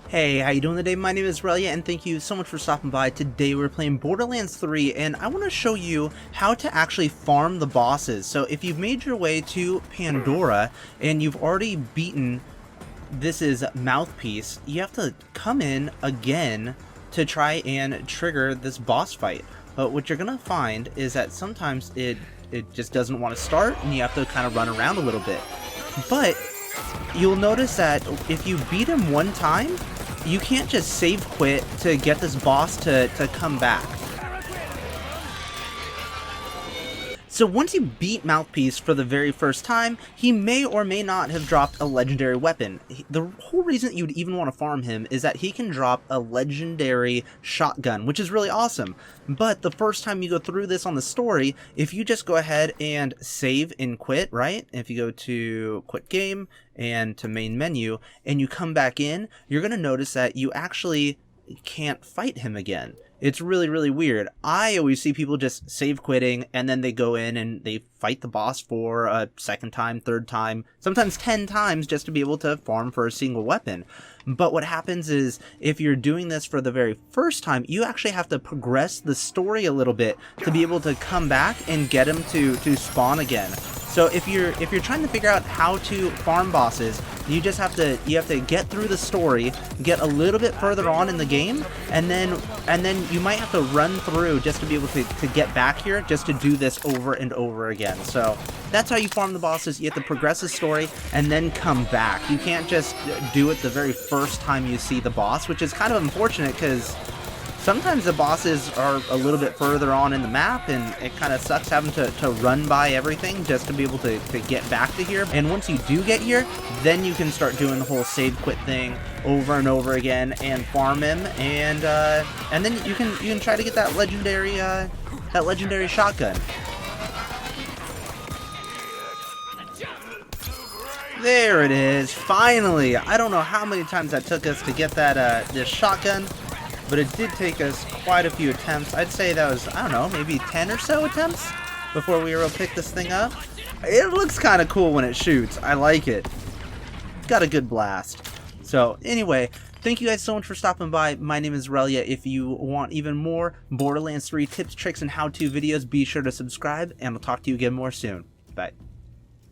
Hey, how you doing today? My name is Relyea and thank you so much for stopping by. Today we're playing Borderlands 3 and I want to show you how to actually farm the bosses. So if you've made your way to Pandora and you've already beaten this is Mouthpiece, you have to come in again to try and trigger this boss fight. But what you're going to find is that sometimes it just doesn't want to start and you have to kind of run around a little bit. But you'll notice that if you beat him one time, you can't just save quit to get this boss to come back. So once you beat Mouthpiece for the very first time, he may or may not have dropped a legendary weapon. The whole reason that you'd even want to farm him is that he can drop a legendary shotgun, which is really awesome. But the first time you go through this on the story, if you just go ahead and save and quit, right? If you go to quit game and to main menu and you come back in, you're going to notice that you actually can't fight him again. It's really, really weird. I always see people just save quitting and then they go in and they fight the boss for a second time, third time, sometimes 10 times just to be able to farm for a single weapon. But what happens is if you're doing this for the very first time, you actually have to progress the story a little bit to be able to come back and get him to spawn again. So if you're trying to figure out how to farm bosses, you have to get through the story, get a little bit further on in the game, and then you might have to run through just to be able to get back here, just to do this over and over again. So that's how you farm the bosses. You have to progress the story and then come back. You can't just do it the very first time you see the boss, which is kind of unfortunate because sometimes the bosses are a little bit further on in the map and it kind of sucks having to run by everything just to be able to get back to here. And once you do get here, then you can start doing the whole save quit thing over and over again and farm him, and then you can try to get that legendary shotgun. There it is, finally! I don't know how many times that took us to get that this shotgun, but it did take us quite a few attempts. I'd say that was, I don't know, maybe 10 or so attempts before we were able to pick this thing up. It looks kind of cool when it shoots. I like it. It's got a good blast. So anyway, thank you guys so much for stopping by. My name is Relyea. If you want even more Borderlands 3 tips, tricks, and how-to videos, be sure to subscribe, and I'll talk to you again more soon. Bye.